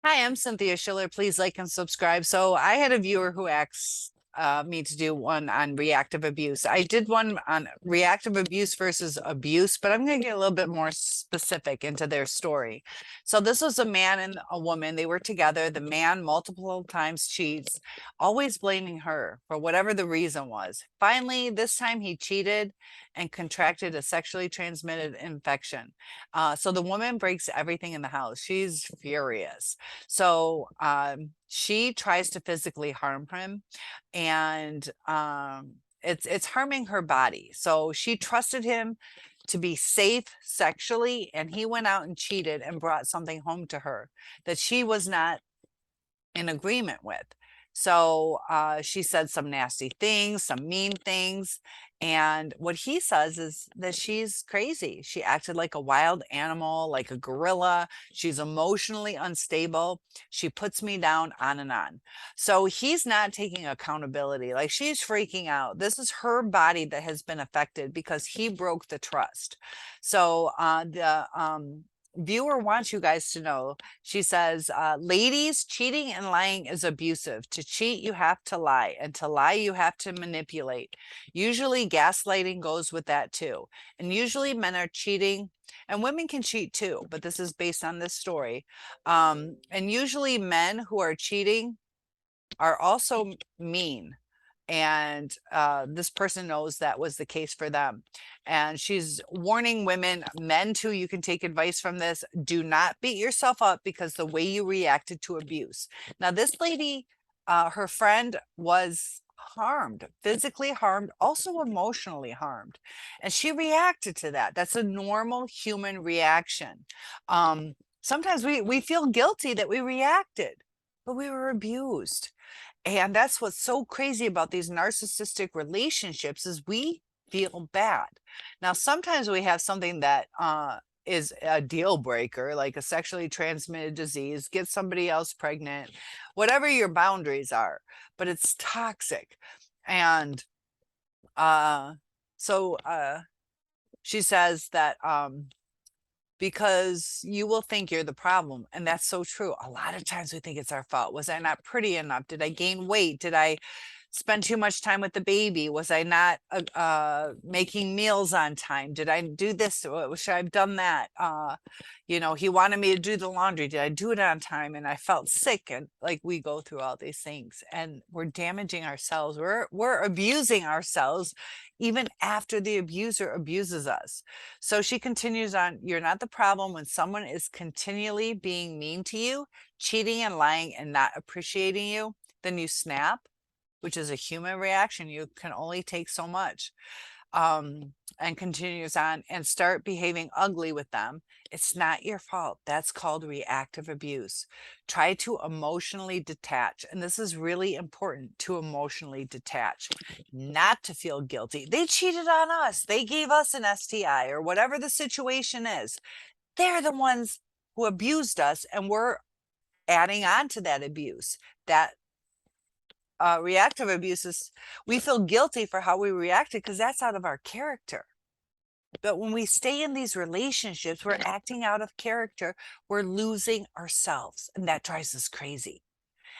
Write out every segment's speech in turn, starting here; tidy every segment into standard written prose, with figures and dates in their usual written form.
Hi, I'm Cynthia Schiller. Please like and subscribe. So I had a viewer who asked me to do one on reactive abuse. I did one on reactive abuse versus abuse, but I'm going to get a little bit more specific into their story. So this was a man and a woman. They were together. The man multiple times cheats, always blaming her for whatever the reason was. Finally, this time he cheated and contracted a sexually transmitted infection. So the woman breaks everything in the house. She's furious. So she tries to physically harm him, and it's harming her body. So she trusted him to be safe sexually, and he went out and cheated and brought something home to her that she was not in agreement with. So she said some nasty things, some mean things. And what he says is that she's crazy. She acted like a wild animal, like a gorilla. She's emotionally unstable. She puts me down, on and on. So he's not taking accountability. Like, she's freaking out. This is her body that has been affected because he broke the trust. So the viewer wants you guys to know, she says, ladies, cheating and lying is abusive. To cheat, you have to lie, and to lie, you have to manipulate. Usually gaslighting goes with that too. And usually men are cheating, and women can cheat too, but this is based on this story. And usually men who are cheating are also mean, and this person knows that was the case for them. And she's warning women, men too, you can take advice from this. Do not beat yourself up because the way you reacted to abuse. Now this lady, her friend was harmed, physically harmed, also emotionally harmed, and she reacted to that. That's a normal human reaction. Sometimes we feel guilty that we reacted, but we were abused. And that's what's so crazy about these narcissistic relationships, is we feel bad. Now, sometimes we have something that is a deal breaker, like a sexually transmitted disease, get somebody else pregnant, whatever your boundaries are, but it's toxic. And uh, so she says that because you will think you're the problem. And that's so true. A lot of times we think it's our fault. Was I not pretty enough? Did I gain weight? Did I spend too much time with the baby? Was I not making meals on time? Did I do this? Should I have done that? He wanted me to do the laundry. Did I do it on time? And I felt sick. And like, we go through all these things, and we're damaging ourselves. We're abusing ourselves even after the abuser abuses us. So she continues on, you're not the problem. When someone is continually being mean to you, cheating and lying and not appreciating you, then you snap, which is a human reaction. You can only take so much. And continues on, and start behaving ugly with them. It's not your fault. That's called reactive abuse. Try to emotionally detach. And this is really important, to emotionally detach, not to feel guilty. They cheated on us. They gave us an STI or whatever the situation is. They're the ones who abused us, and we're adding on to that abuse. That reactive abuse is, we feel guilty for how we reacted because that's out of our character. But when we stay in these relationships, we're acting out of character. We're losing ourselves, and that drives us crazy.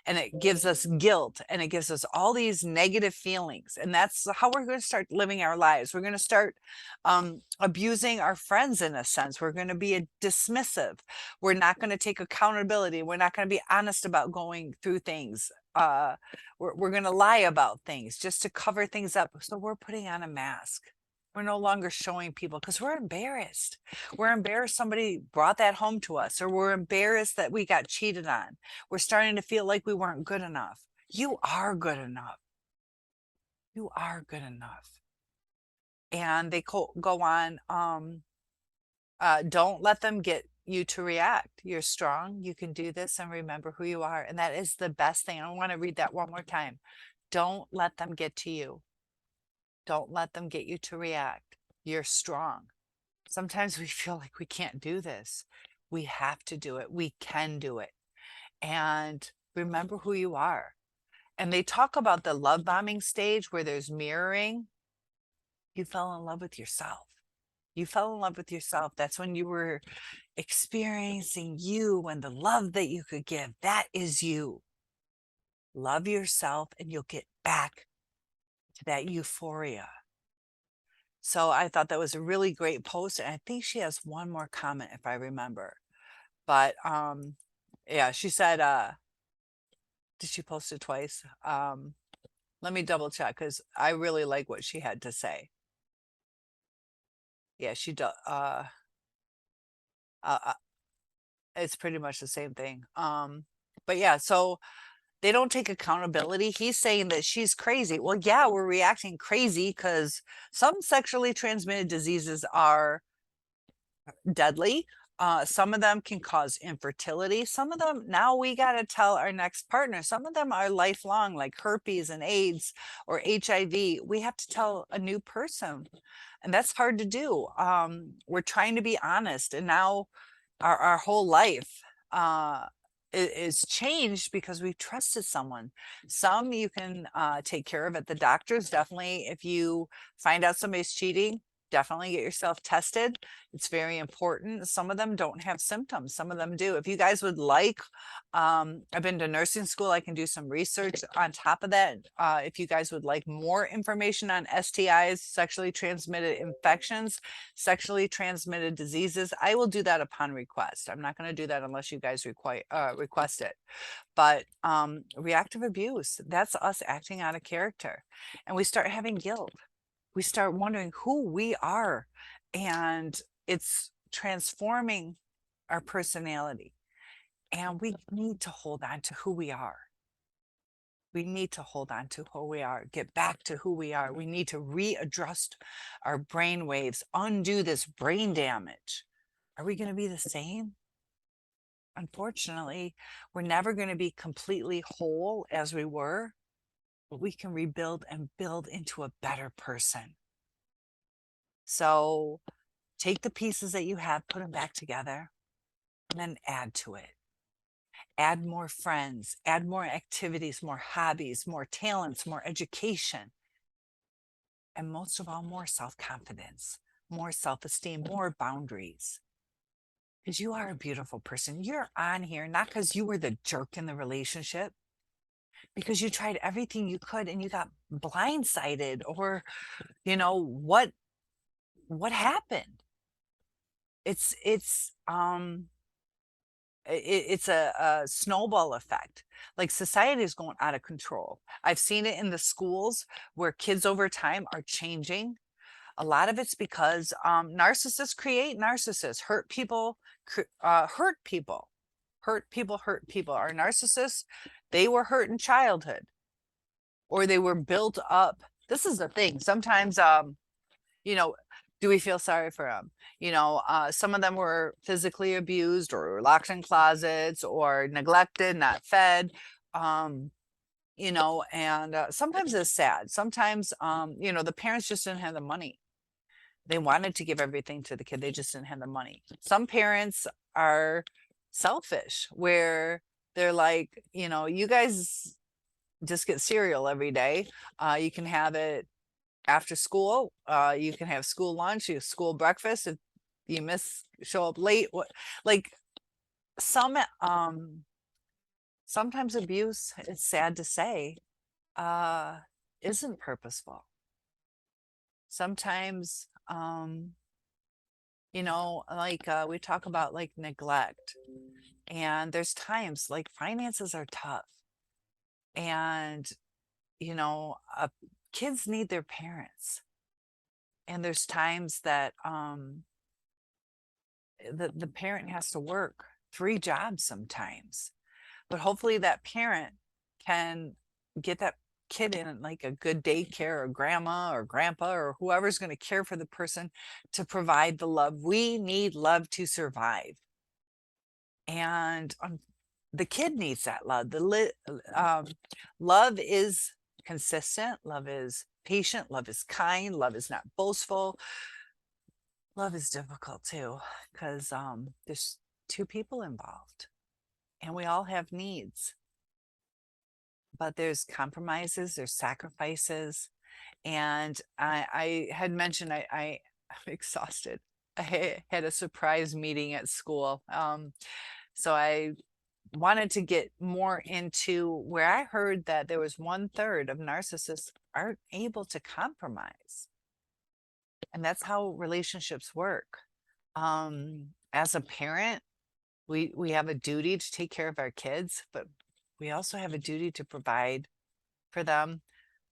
And it gives us guilt, and it gives us all these negative feelings. And that's how we're going to start living our lives. We're going to start abusing our friends in a sense. We're going to be a dismissive. We're not going to take accountability. We're not going to be honest about going through things. We're going to lie about things just to cover things up. So we're putting on a mask. We're no longer showing people because we're embarrassed. We're embarrassed somebody brought that home to us, or we're embarrassed that we got cheated on. We're starting to feel like we weren't good enough. You are good enough. You are good enough. And they go on, don't let them get you to react. You're strong. You can do this, and remember who you are. And that is the best thing. I want to read that one more time. Don't let them get to you. Don't let them get you to react. You're strong. Sometimes we feel like we can't do this. We have to do it. We can do it. And remember who you are. And they talk about the love bombing stage where there's mirroring. You fell in love with yourself. You fell in love with yourself. That's when you were experiencing you and the love that you could give. That is you. Love yourself and you'll get back to that euphoria. So I thought that was a really great post. And I think she has one more comment if I remember. But yeah, she said, did she post it twice? Let me double check because I really like what she had to say. Yeah, she does. Uh, it's pretty much the same thing. But yeah, so they don't take accountability. He's saying that she's crazy. Well, yeah, we're reacting crazy because some sexually transmitted diseases are deadly. Some of them can cause infertility. Some of them, now we got to tell our next partner. Some of them are lifelong, like herpes and AIDS or HIV. We have to tell a new person, and that's hard to do. We're trying to be honest, and now our whole life is changed because we trusted someone. Some you can take care of at the doctors. Definitely, if you find out somebody's cheating, definitely get yourself tested. It's very important. Some of them don't have symptoms. Some of them do. If you guys would like, I've been to nursing school. I can do some research on top of that. If you guys would like more information on STIs, sexually transmitted infections, sexually transmitted diseases, I will do that upon request. I'm not going to do that unless you guys request it. But reactive abuse, that's us acting out of character. And we start having guilt. We start wondering who we are, and it's transforming our personality. And we need to hold on to who we are. We need to hold on to who we are, get back to who we are. We need to readjust our brain waves, undo this brain damage. Are we going to be the same? Unfortunately, we're never going to be completely whole as we were, but we can rebuild and build into a better person. So take the pieces that you have, put them back together, and then add to it. Add more friends, add more activities, more hobbies, more talents, more education, and most of all, more self-confidence, more self-esteem, more boundaries. Because you are a beautiful person. You're on here not because you were the jerk in the relationship, because you tried everything you could and you got blindsided, or what happened. It's a snowball effect. Like, society is going out of control. I've seen it in the schools where kids over time are changing. A lot of it's because narcissists create narcissists, hurt people, hurt people, hurt people, hurt people. Our narcissists, they were hurt in childhood, or they were built up. This is the thing. Sometimes you know, do we feel sorry for them? Some of them were physically abused or locked in closets or neglected, not fed. And sometimes it's sad. Sometimes, the parents just didn't have the money. They wanted to give everything to the kid. They just didn't have the money. Some parents are selfish, where they're like, you guys just get cereal every day. You can have it after school. You can have school lunch, you have school breakfast. If you show up late, like some sometimes abuse, it's sad to say, isn't purposeful. Sometimes we talk about like neglect, and there's times like finances are tough, and kids need their parents, and there's times that the parent has to work 3 jobs sometimes, but hopefully that parent can get that kid in like a good daycare, or grandma or grandpa or whoever's going to care for the person, to provide the love. We need love to survive, and the kid needs that love. Love is consistent, love is patient, love is kind, love is not boastful. Love is difficult too, because there's 2 people involved, and we all have needs, but there's compromises, there's sacrifices. And I had mentioned, I I'm exhausted. I had a surprise meeting at school. So I wanted to get more into where I heard that there was 1/3 of narcissists aren't able to compromise. And that's how relationships work. As a parent, we have a duty to take care of our kids, but we also have a duty to provide for them.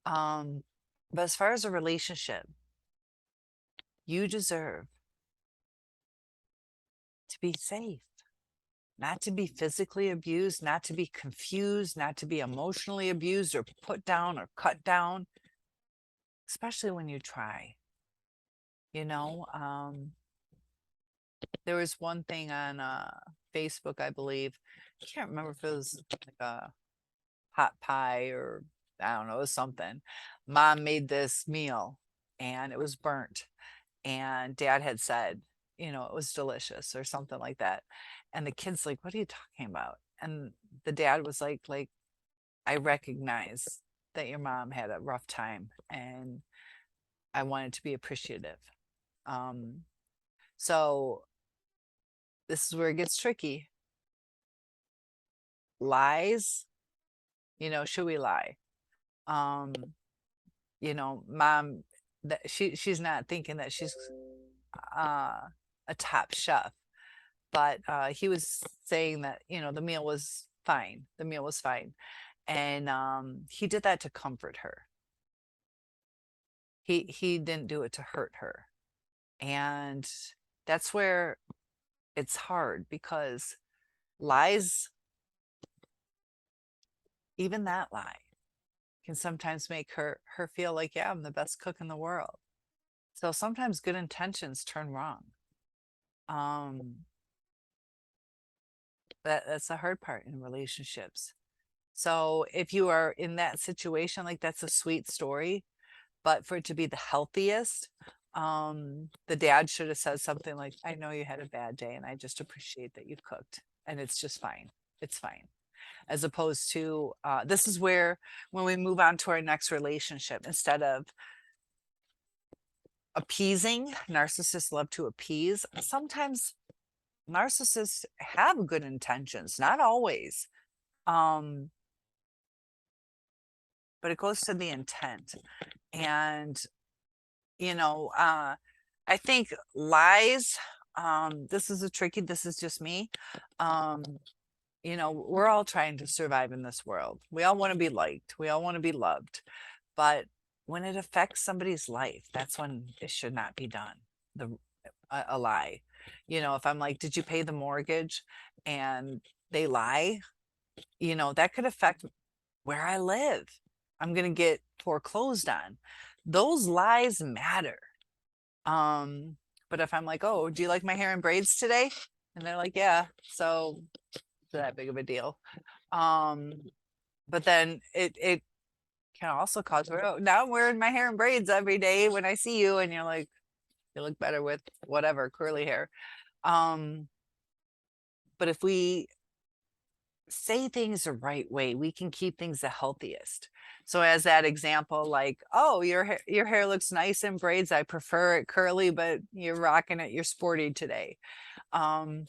Um, but as far as a relationship, you deserve to be safe, not to be physically abused, not to be confused, not to be emotionally abused or put down or cut down, especially when you try. You know, there was one thing on Facebook, I believe. I can't remember if it was like a hot pie or I don't know, it was something. Mom made this meal and it was burnt. And dad had said, it was delicious or something like that. And the kid's like, what are you talking about? And the dad was like, I recognize that your mom had a rough time and I wanted to be appreciative. Um, so this is where it gets tricky. Lies, should we lie? Um, Mom, that she's not thinking that she's uh a top chef, but he was saying that, the meal was fine. The meal was fine. And he did that to comfort her. He didn't do it to hurt her. And that's where it's hard because lies, even that lie, can sometimes make her feel like, yeah, I'm the best cook in the world. So sometimes good intentions turn wrong. Um, that's the hard part in relationships. So if you are in that situation, like that's a sweet story, but for it to be the healthiest, the dad should have said something like, I know you had a bad day and I just appreciate that you cooked and it's just fine. It's fine. As opposed to, this is where, when we move on to our next relationship, instead of appeasing, narcissists love to appease. Sometimes narcissists have good intentions, not always. Um, but it goes to the intent. And, I think lies, this is this is just me. Um, we're all trying to survive in this world. We all want to be liked. We all want to be loved. But when it affects somebody's life, that's when it should not be done. The a lie. If I'm like, did you pay the mortgage? And they lie, that could affect where I live. I'm going to get foreclosed on. Those lies matter. But if I'm like, oh, do you like my hair in braids today? And they're like, yeah. So it's that big of a deal. But then it can also cause, oh, now I'm wearing my hair in braids every day when I see you, and you're like, you look better with whatever curly hair. But if we say things the right way, we can keep things the healthiest. So as that example, like, oh, your hair looks nice in braids. I prefer it curly, but you're rocking it. You're sporty today. Um,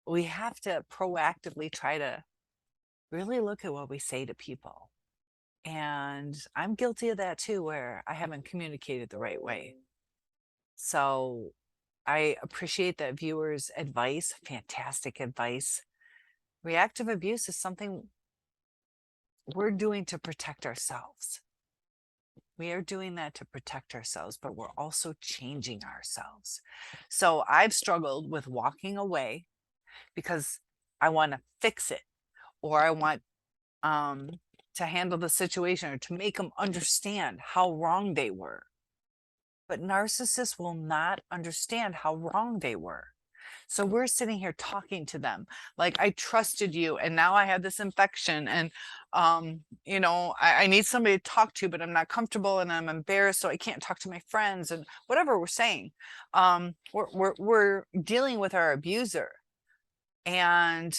we have to proactively try to really look at what we say to people. And I'm guilty of that too, where I haven't communicated the right way. So I appreciate that viewer's advice, fantastic advice. Reactive abuse is something we're doing to protect ourselves. We are doing that to protect ourselves, but we're also changing ourselves. So I've struggled with walking away because I want to fix it, or I want to handle the situation, or to make them understand how wrong they were. But narcissists will not understand how wrong they were. So we're sitting here talking to them like, I trusted you and now I have this infection, and I need somebody to talk to, but I'm not comfortable and I'm embarrassed, so I can't talk to my friends, and whatever we're saying. We're dealing with our abuser, and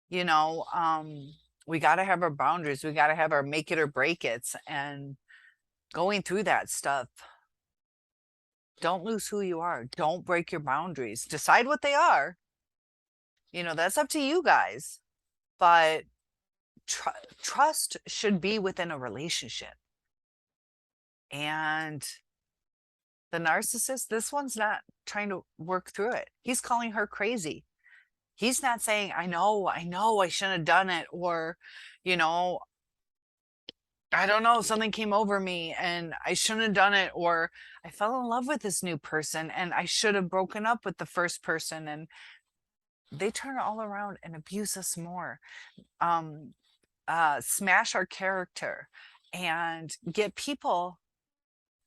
we got to have our boundaries. We got to have our make it or break it, and going through that stuff Don't lose who you are. Don't break your boundaries. Decide what they are. You know, that's up to you guys. But trust should be within a relationship. And the narcissist, this one's not trying to work through it. He's calling her crazy. He's not saying, I know, I shouldn't have done it. Or, you know, I don't know, something came over me and I shouldn't have done it. Or I fell in love with this new person and I should have broken up with the first person. And they turn it all around and abuse us more. Smash our character and get people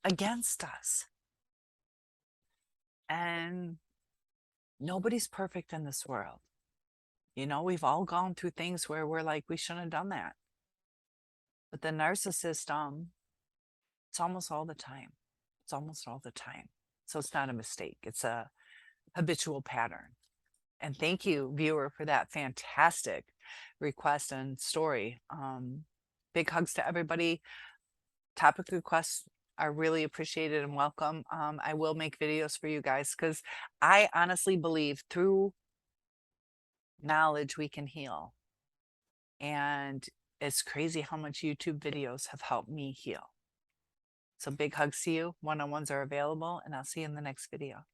against us. And nobody's perfect in this world. You know, we've all gone through things where we're like, we shouldn't have done that. But the narcissist, it's almost all the time. It's almost all the time. So it's not a mistake. It's a habitual pattern. And thank you, viewer, for that fantastic request and story. Big hugs to everybody. Topic requests are really appreciated and welcome. I will make videos for you guys because I honestly believe through knowledge we can heal. And it's crazy how much YouTube videos have helped me heal. So big hugs to you. One-on-ones are available, and I'll see you in the next video.